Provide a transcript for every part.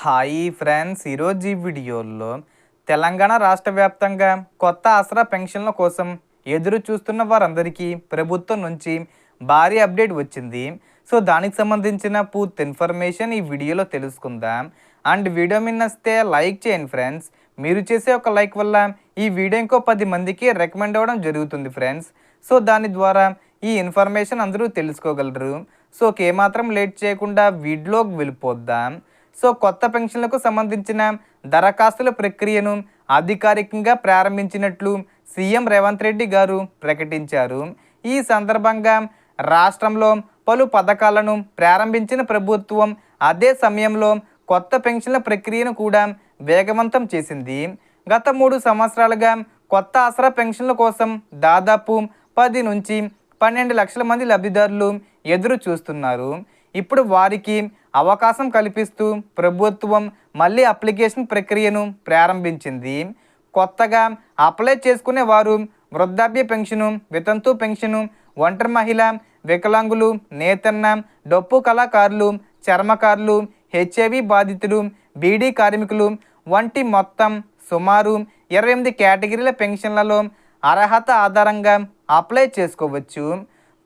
Hi friends, ఈరోజు ఈ వీడియోలో తెలంగాణ రాష్ట్ర వ్యాప్తంగా కొత్త ఆసరా పెన్షన్ల కోసం ఎదురు చూస్తున్న వారందరికీ ప్రభుత్వం నుంచి భారీ అప్డేట్ వచ్చింది. సో దానికి సంబంధించిన పూర్తి ఇన్ఫర్మేషన్ ఈ వీడియోలో తెలుసుకుందాం. అండ్ వీడియో మీద నచ్చితే లైక్ చేయండి ఫ్రెండ్స్. మీరు చేసే ఒక లైక్ వల్ల ఈ వీడియో ఇంకో 10 మందికి రికమెండ్ అవ్వడం జరుగుతుంది ఫ్రెండ్స్. సో దాని ద్వారా ఈ ఇన్ఫర్మేషన్ అందరూ తెలుసుకోగలరు. సో ఏమాత్రం లేట్ చేయకుండా వీడియోకి వెళ్ళిపోద్దాం. సో కొత్త పెన్షన్లకు సంబంధించిన దరఖాస్తుల ప్రక్రియను అధికారికంగా ప్రారంభించినట్లు సీఎం రేవంత్ రెడ్డి గారు ప్రకటించారు. ఈ సందర్భంగా రాష్ట్రంలో పలు పథకాలను ప్రారంభించిన ప్రభుత్వం అదే సమయంలో కొత్త పెన్షన్ల ప్రక్రియను కూడా వేగవంతం చేసింది. గత 3 సంవత్సరాలుగా కొత్త ఆసరా పెన్షన్ల కోసం దాదాపు 10 నుంచి 12 లక్షల మంది లబ్ధిదారులు ఎదురు చూస్తున్నారు. ఇప్పుడు వారికి అవకాశం కల్పిస్తూ ప్రభుత్వం మళ్ళీ అప్లికేషన్ ప్రక్రియను ప్రారంభించింది. కొత్తగా అప్లై చేసుకునే వారు వృద్ధాప్య పెన్షను, వితంతు పెన్షను, ఒంటరి మహిళ, వికలాంగులు, నేతన్న, డప్పు కళాకారులు, చర్మకారులు, హెచ్ఐవి బాధితులు, బీడీ కార్మికులు వంటి మొత్తం సుమారు 28 కేటగిరీల పెన్షన్లలో అర్హత ఆధారంగా అప్లై చేసుకోవచ్చు.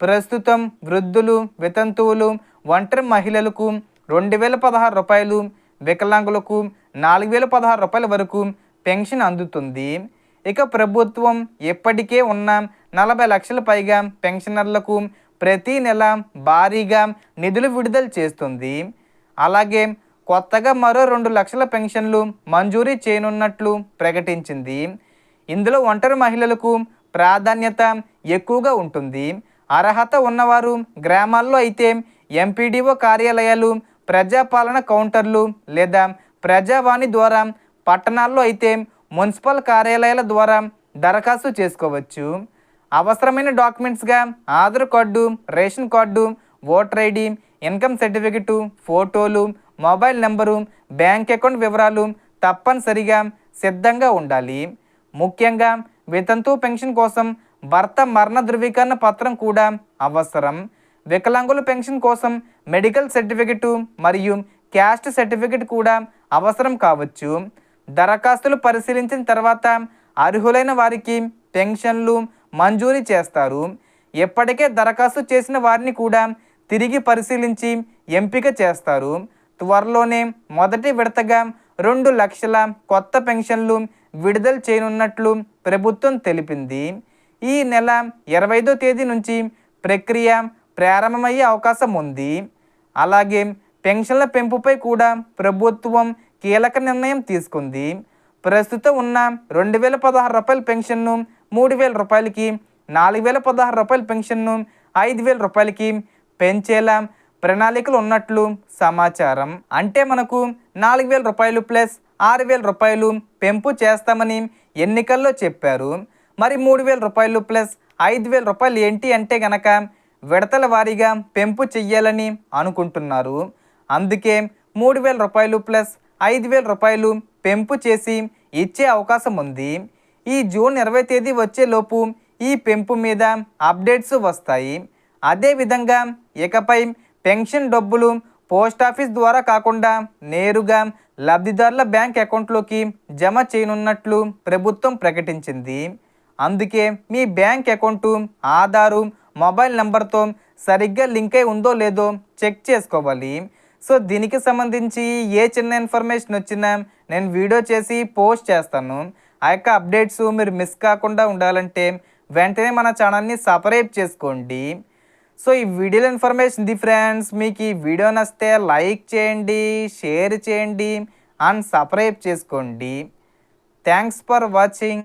ప్రస్తుతం వృద్ధులు, వితంతువులు, ఒంటరి మహిళలకు 2016 రూపాయలు, వికలాంగులకు 4016 రూపాయల వరకు పెన్షన్ అందుతుంది. ఇక ప్రభుత్వం ఇప్పటికే ఉన్న 40 లక్షల పైగా పెన్షనర్లకు ప్రతి నెల భారీగా నిధులు విడుదల చేస్తుంది. అలాగే కొత్తగా మరో 2 లక్షల పెన్షన్లు మంజూరీ చేయనున్నట్లు ప్రకటించింది. ఇందులో ఒంటరి మహిళలకు ప్రాధాన్యత ఎక్కువగా ఉంటుంది. అర్హత ఉన్నవారు గ్రామాల్లో అయితే ఎంపీడీఓ కార్యాలయాలు, ప్రజాపాలన కౌంటర్లు లేదా ప్రజావాణి ద్వారా, పట్టణాల్లో అయితే మున్సిపల్ కార్యాలయాల ద్వారా దరఖాస్తు చేసుకోవచ్చు. అవసరమైన డాక్యుమెంట్స్గా Aadhaar card, ration card, voter ID, income certificate, ఫోటోలు, మొబైల్ నెంబరు, బ్యాంక్ అకౌంట్ వివరాలు తప్పనిసరిగా సిద్ధంగా ఉండాలి. ముఖ్యంగా వితంతు పెన్షన్ కోసం భర్త మరణ ధృవీకరణ పత్రం కూడా అవసరం. వికలాంగుల పెన్షన్ కోసం మెడికల్ సర్టిఫికెట్ మరియు క్యాస్ట్ సర్టిఫికెట్ కూడా అవసరం కావచ్చు. దరఖాస్తులు పరిశీలించిన తర్వాత అర్హులైన వారికి పెన్షన్లు మంజూరీ చేస్తారు. ఇప్పటికే దరఖాస్తు చేసిన వారిని కూడా తిరిగి పరిశీలించి ఎంపిక చేస్తారు. త్వరలోనే మొదటి విడతగా 2 లక్షల కొత్త పెన్షన్లు విడుదల చేయనున్నట్లు ప్రభుత్వం తెలిపింది. ఈ నెల 25వ తేదీ నుంచి ప్రక్రియ ప్రారంభమయ్యే అవకాశం ఉంది. అలాగే పెన్షన్ల పెంపుపై కూడా ప్రభుత్వం కీలక నిర్ణయం తీసుకుంది. ప్రస్తుతం ఉన్న 2016 రూపాయల పెన్షన్ను 3000 రూపాయలకి, 4016 రూపాయల పెన్షన్ను 5000 రూపాయలకి పెంచేలా ప్రణాళికలు ఉన్నట్లు సమాచారం. అంటే మనకు 4000 రూపాయలు ప్లస్ 6000 రూపాయలు పెంపు చేస్తామని ఎన్నికల్లో చెప్పారు. మరి 3000 రూపాయలు ప్లస్ 5000 రూపాయలు ఏంటి అంటే గనక విడతల వారీగా పెంపు చెయ్యాలని అనుకుంటున్నారు. అందుకే 3000 రూపాయలు ప్లస్ 5000 రూపాయలు పెంపు చేసి ఇచ్చే అవకాశం ఉంది. ఈ జూన్ 20 తేదీ వచ్చేలోపు ఈ పెంపు మీద అప్డేట్స్ వస్తాయి. అదేవిధంగా ఇకపై పెన్షన్ డబ్బులు పోస్టాఫీస్ ద్వారా కాకుండా నేరుగా లబ్ధిదారుల బ్యాంక్ అకౌంట్లోకి జమ చేయనున్నట్లు ప్రభుత్వం ప్రకటించింది. అందుకే మీ బ్యాంక్ అకౌంటు ఆధారు, మొబైల్ నెంబర్తో సరిగ్గా లింక్ అయి ఉందో లేదో చెక్ చేసుకోవాలి. సో దీనికి సంబంధించి ఏ చిన్న ఇన్ఫర్మేషన్ వచ్చినా నేను వీడియో చేసి పోస్ట్ చేస్తాను. ఆ యొక్క అప్డేట్స్ మీరు మిస్ కాకుండా ఉండాలంటే వెంటనే మన ఛానల్ని సబ్స్క్రైబ్ చేసుకోండి. సో ఈ వీడియోలో ఇన్ఫర్మేషన్ ఇది ఫ్రెండ్స్. మీకు ఈ వీడియో నచ్చితే లైక్ చేయండి, షేర్ చేయండి అండ్ సబ్స్క్రైబ్ చేసుకోండి. Thanks for watching.